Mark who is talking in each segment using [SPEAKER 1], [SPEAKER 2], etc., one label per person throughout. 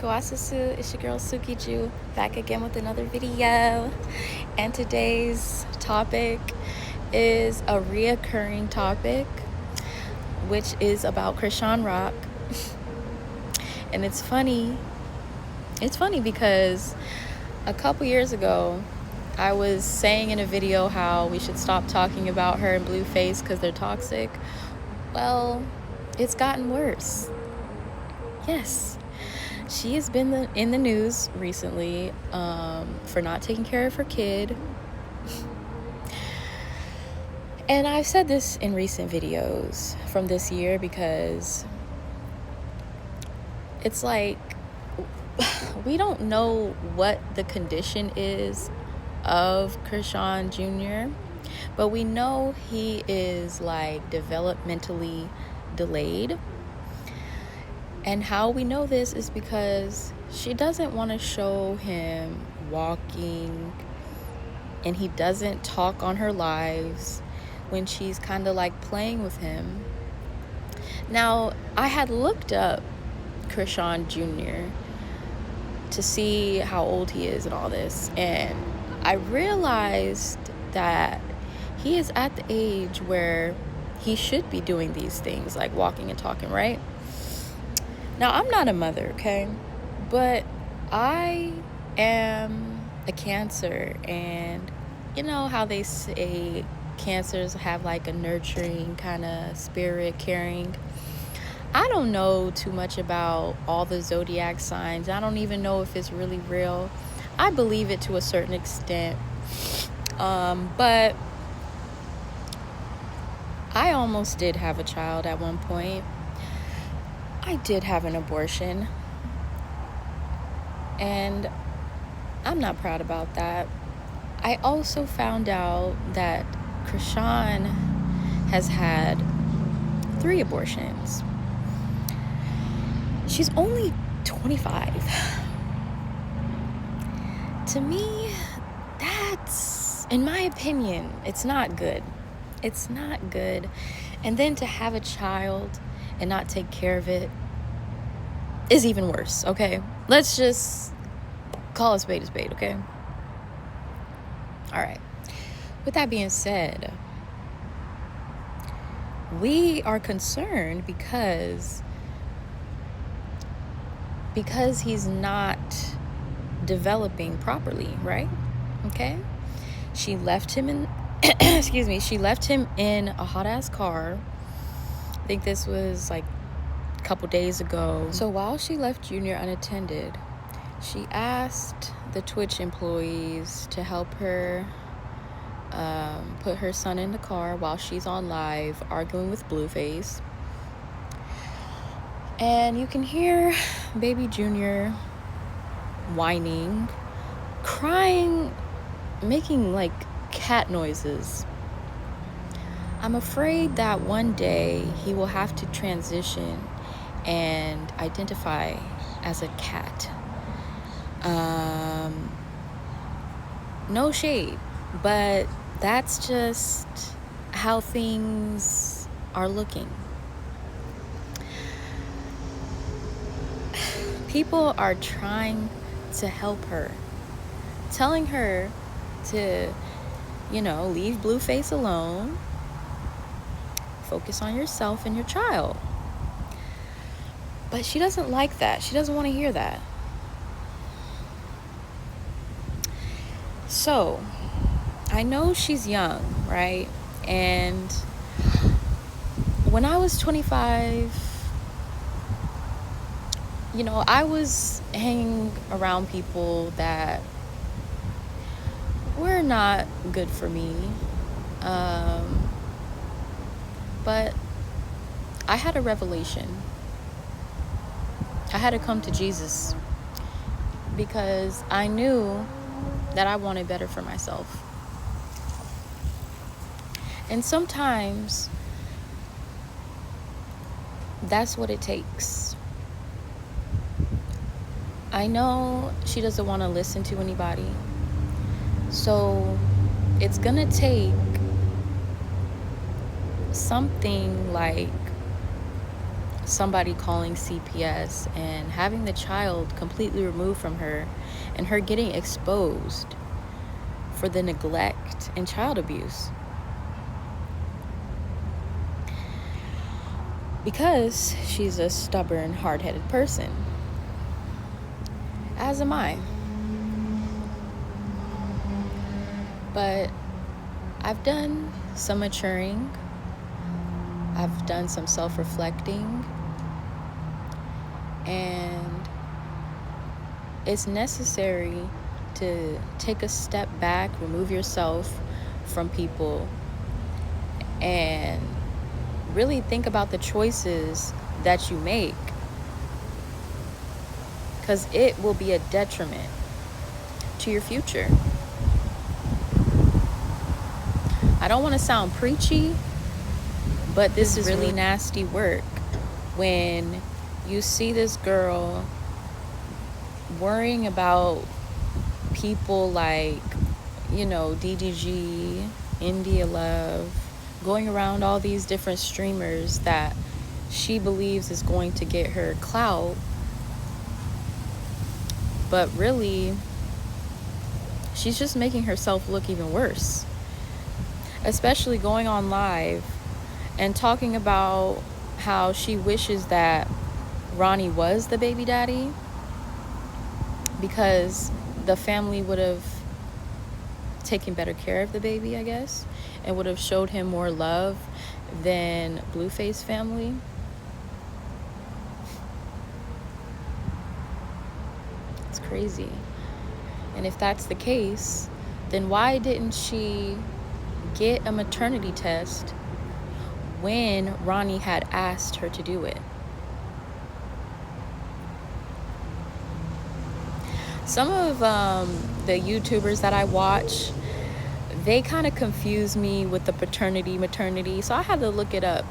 [SPEAKER 1] Gwasusu, it's your girl Sukiju, back again with another video. And today's topic is a reoccurring topic, which is about Chrisean Rock. And it's funny because a couple years ago, I was saying in a video how we should stop talking about her and Blueface because they're toxic. Well, it's gotten worse. Yes. She has been in the news recently for not taking care of her kid. And I've said this in recent videos from this year because it's like we don't know what the condition is of Chrisean Jr., but we know he is like developmentally delayed. And how we know this is because she doesn't want to show him walking, and he doesn't talk on her lives when she's kind of like playing with him. Now, I had looked up Chrisean Jr. to see how old he is and all this, and I realized that he is at the age where he should be doing these things like walking and talking, right? Now, I'm not a mother, okay? But I am a Cancer, and you know how they say Cancers have like a nurturing kind of spirit, caring. I don't know too much about all the zodiac signs. I don't even know if it's really real. I believe it to a certain extent. But I almost did have a child at one point. I did have an abortion, and I'm not proud about that. I also found out that Chrisean has had 3 abortions. She's only 25. To me, that's, in my opinion, it's not good. It's not good. And then to have a child and not take care of it is even worse, okay? Let's just call a spade, okay? All right. With that being said, we are concerned because he's not developing properly, right? Okay? She left him in she left him in a hot-ass car. I think this was like a couple days ago. So while she left Junior unattended, she asked the Twitch employees to help her put her son in the car while she's on live arguing with Blueface. And you can hear baby Junior whining, crying, making like cat noises. I'm afraid that one day he will have to transition and identify as a cat. No shade, but that's just how things are looking. People are trying to help her, telling her to, leave Blueface alone, focus on yourself and your child. But she doesn't like that. She doesn't want to hear that. So, I know she's young, right? And when I was 25, I was hanging around people that were not good for me. But I had a revelation. I had to come to Jesus because I knew that I wanted better for myself. And sometimes that's what it takes. I know she doesn't want to listen to anybody. So it's gonna take something like somebody calling CPS and having the child completely removed from her, and her getting exposed for the neglect and child abuse. Because she's a stubborn, hard-headed person. As am I. But I've done some maturing. I've done some self-reflecting. And it's necessary to take a step back, remove yourself from people, and really think about the choices that you make, because it will be a detriment to your future. I don't want to sound preachy, but this is really nasty work when you see this girl worrying about people like, DDG, India Love, going around all these different streamers that she believes is going to get her clout, but really she's just making herself look even worse, especially going on live and talking about how she wishes that Ronnie was the baby daddy, because the family would have taken better care of the baby, I guess, and would have showed him more love than Blueface family. It's crazy. And if that's the case, then why didn't she get a maternity test when Ronnie had asked her to do it? Some of the YouTubers that I watch, they kind of confuse me with the paternity, maternity. So I had to look it up,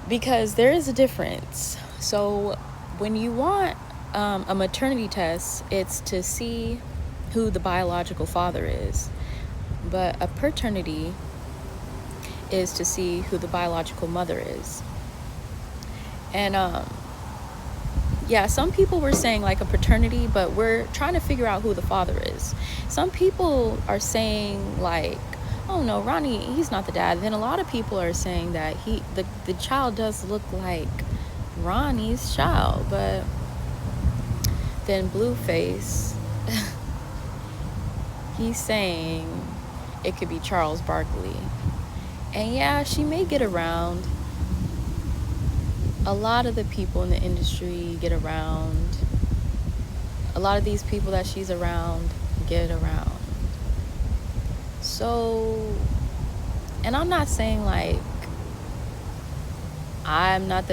[SPEAKER 1] because there is a difference. So when you want a maternity test, it's to see who the biological father is. But a paternity is to see who the biological mother is. And yeah, some people were saying like a paternity, but we're trying to figure out who the father is. Some people are saying like, oh no, Ronnie, he's not the dad. Then a lot of people are saying that the child does look like Ronnie's child. But then Blueface, he's saying it could be Charles Barkley. And yeah, she may get around. A lot of the people in the industry get around. A lot of these people that she's around get around. So, and I'm not saying like I'm not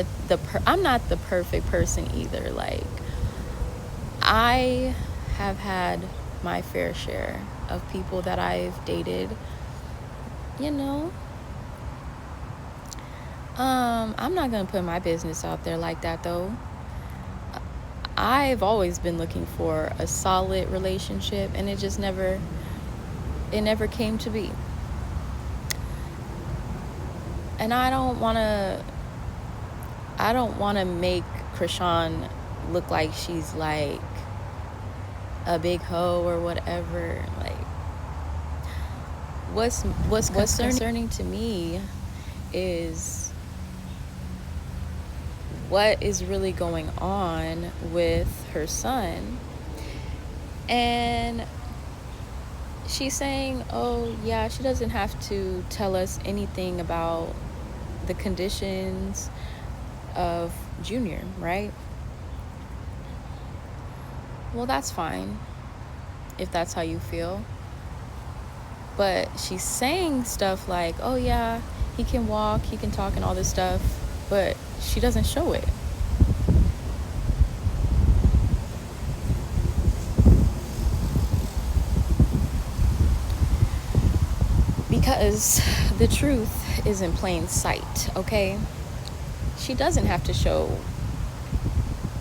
[SPEAKER 1] I'm not the perfect person either. Like, I have had my fair share of people that I've dated, I'm not gonna put my business out there like that though. I've always been looking for a solid relationship, and it never came to be. And I don't wanna make CHRISEAN look like she's like a big hoe or whatever. Like, what's concerning to me is what is really going on with her son. And she's saying, oh yeah, she doesn't have to tell us anything about the conditions of Junior, right? Well, that's fine if that's how you feel. But she's saying stuff like, oh yeah, he can walk, he can talk, and all this stuff, but she doesn't show it. Because the truth is in plain sight, okay? She doesn't have to show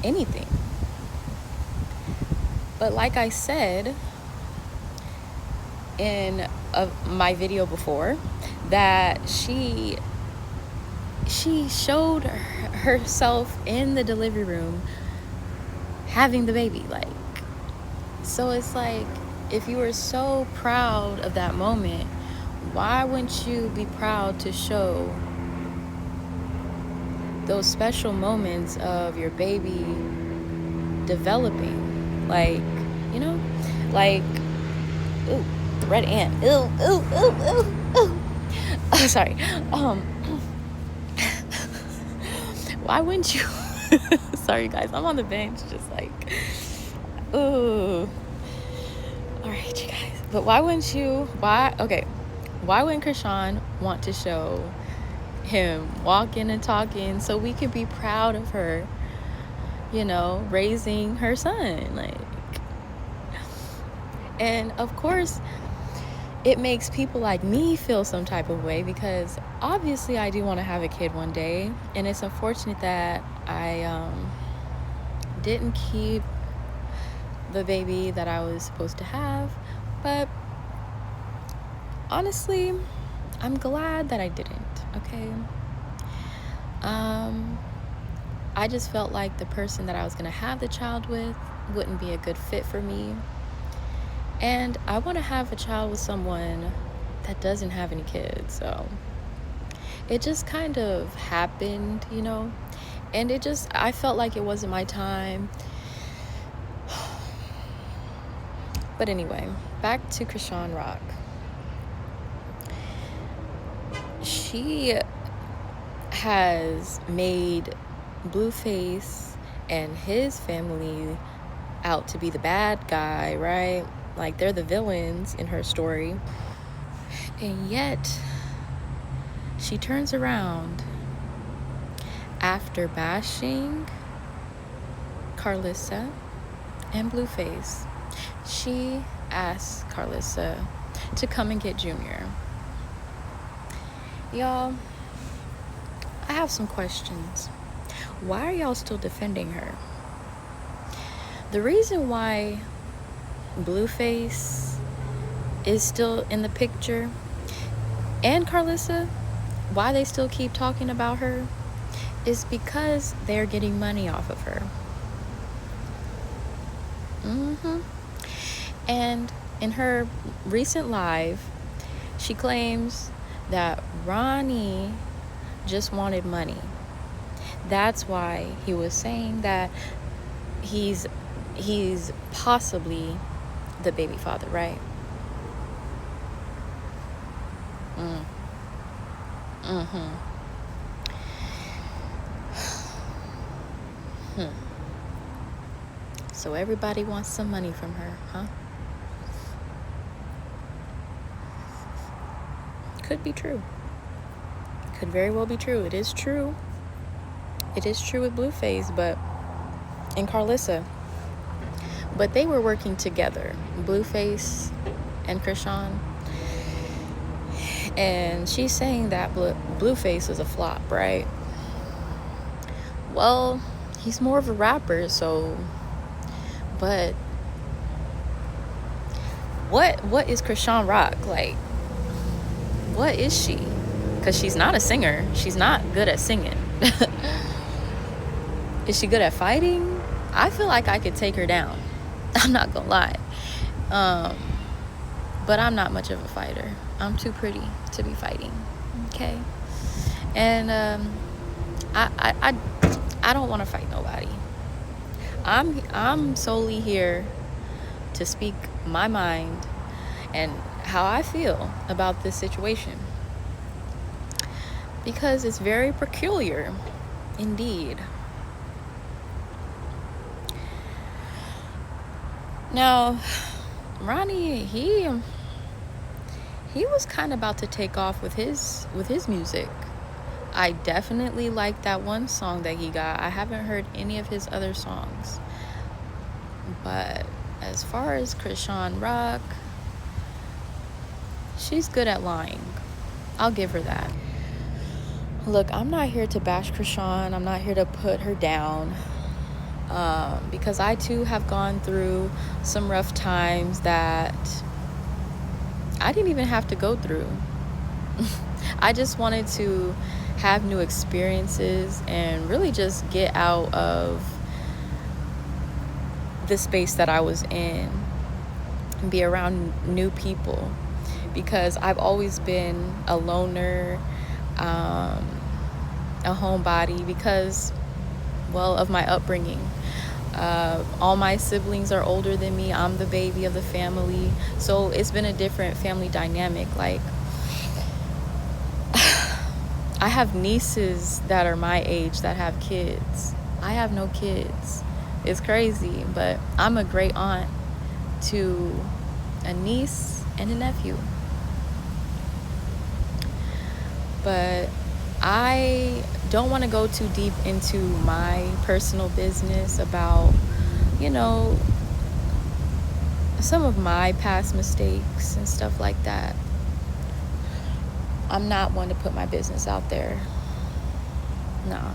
[SPEAKER 1] anything. But like I said in my video before, that she she showed herself in the delivery room having the baby. Like, so it's like, if you were so proud of that moment, why wouldn't you be proud to show those special moments of your baby developing? Like, you know, like, ooh, the red ant. Ooh, ooh, ooh, ooh, ooh. Oh, sorry. Why wouldn't you? Sorry, guys. I'm on the bench, just like, ooh. All right, you guys. But why wouldn't you? Why wouldn't Krishan want to show him walking and talking so we could be proud of her, you know, raising her son? Like, and of course, it makes people like me feel some type of way, because obviously I do want to have a kid one day, and it's unfortunate that I didn't keep the baby that I was supposed to have. But honestly, I'm glad that I didn't. Okay, I just felt like the person that I was going to have the child with wouldn't be a good fit for me, and I want to have a child with someone that doesn't have any kids. So it just kind of happened, you know, and I felt like it wasn't my time. But anyway, back to Krishan Rock. She has made Blueface and his family out to be the bad guy, right? Like, they're the villains in her story. And yet, she turns around after bashing Carlissa and Blueface. She asks Carlissa to come and get Junior. Y'all, I have some questions. Why are y'all still defending her? The reason why Blueface is still in the picture, and Carlissa, why they still keep talking about her, is because they're getting money off of her. And in her recent live, she claims that Ronnie just wanted money. That's why he was saying that he's possibly the baby father, right? So everybody wants some money from her, huh? Could be true. Could very well be true. It is true. It is true with Blueface, and Carlissa. But they were working together, Blueface and Krishan. And she's saying that Blueface is a flop, right? Well, he's more of a rapper, so... But what is Krishan Rock? Like, what is she? Because she's not a singer. She's not good at singing. Is she good at fighting? I feel like I could take her down. I'm not gonna lie. But I'm not much of a fighter. I'm too pretty to be fighting. Okay? And I don't want to fight nobody. I'm solely here to speak my mind and how I feel about this situation, because it's very peculiar indeed. Now, Ronnie, he was kind of about to take off with his music. I definitely like that one song that he got. I haven't heard any of his other songs. But as far as Krishan Rock, she's good at lying. I'll give her that. Look, I'm not here to bash Krishan. I'm not here to put her down. Because I too have gone through some rough times that I didn't even have to go through. I just wanted to have new experiences and really just get out of the space that I was in and be around new people, because I've always been a loner, a homebody, because, well, of my upbringing. All my siblings are older than me. I'm the baby of the family. So it's been a different family dynamic. Like, I have nieces that are my age that have kids. I have no kids. It's crazy, but I'm a great aunt to a niece and a nephew. But I don't want to go too deep into my personal business about, some of my past mistakes and stuff like that. I'm not one to put my business out there. No.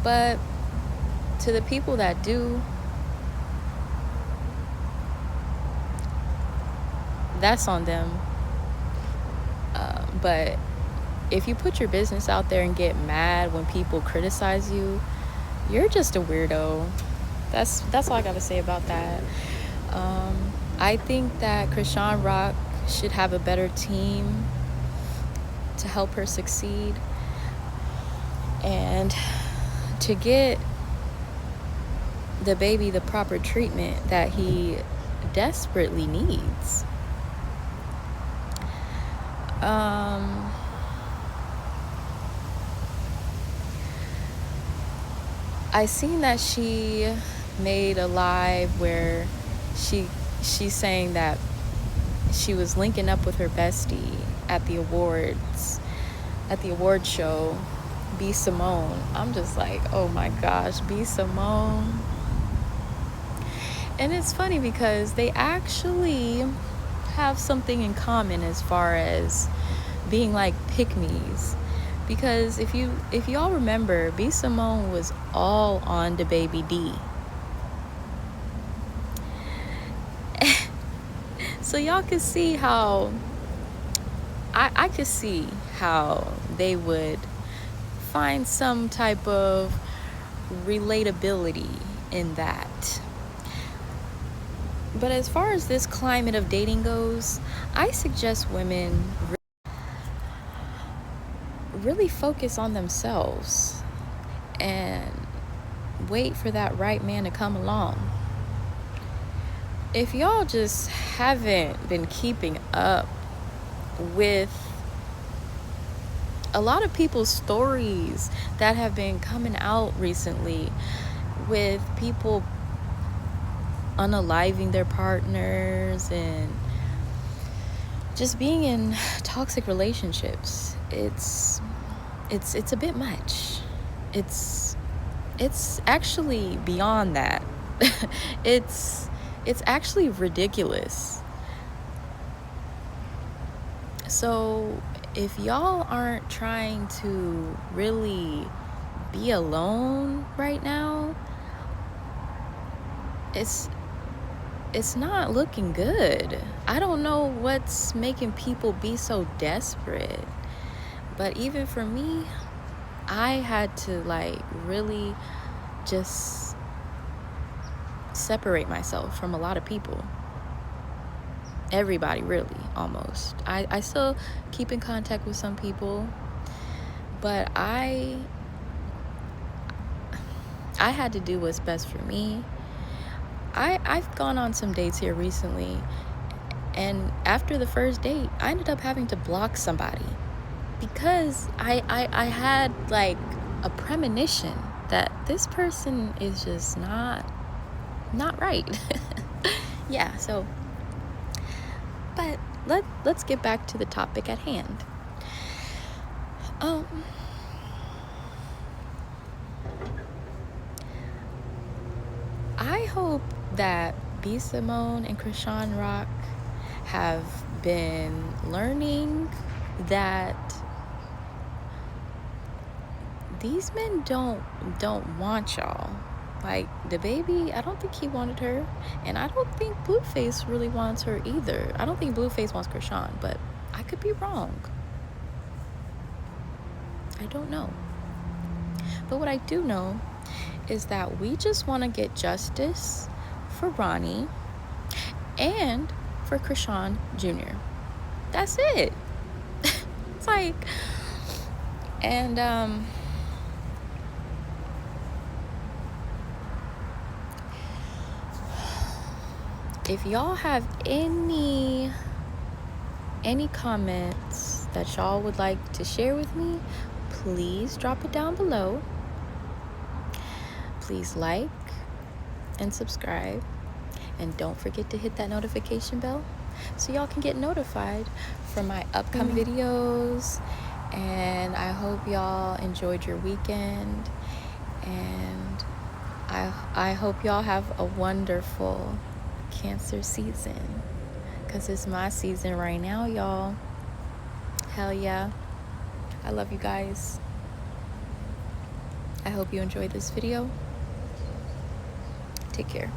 [SPEAKER 1] But to the people that do, that's on them. But if you put your business out there and get mad when people criticize you, you're just a weirdo. That's all I gotta say about that. I think that CHRISEAN Rock should have a better team to help her succeed and to get the baby the proper treatment that he desperately needs. I seen that she made a live where she's saying that she was linking up with her bestie at the award show, B. Simone. I'm just like, oh my gosh, B. Simone. And it's funny because they actually have something in common as far as being like pick-me's. Because if y'all remember, B. Simone was all on the baby D. So y'all can see how I could see how they would find some type of relatability in that. But as far as this climate of dating goes, I suggest women really focus on themselves and wait for that right man to come along. If y'all just haven't been keeping up with a lot of people's stories that have been coming out recently, with people unaliving their partners and just being in toxic relationships, it's a bit much. It's actually beyond that. It's actually ridiculous. So if y'all aren't trying to really be alone right now, it's not looking good. I don't know what's making people be so desperate. But even for me, I had to really just separate myself from a lot of people. Everybody, really, almost. I still keep in contact with some people, but I had to do what's best for me. I've gone on some dates here recently, and after the first date, I ended up having to block somebody because I had a premonition that this person is just not right. Yeah, so, but let's get back to the topic at hand. I hope that B. Simone and CHRISEAN Rock have been learning that these men don't want y'all. Like, the baby, I don't think he wanted her, and I don't think Blueface really wants her either. I don't think Blueface wants CHRISEAN, but I could be wrong. I don't know. But what I do know is that we just want to get justice for Ronnie and for CHRISEAN Jr. That's it. It's like, and if y'all have any comments that y'all would like to share with me, please drop it down below. Please like and subscribe, and don't forget to hit that notification bell so y'all can get notified for my upcoming videos. And I hope y'all enjoyed your weekend, and I hope y'all have a wonderful Cancer season, because it's my season right now, y'all. Hell yeah. I love you guys. I hope you enjoyed this video. Take care.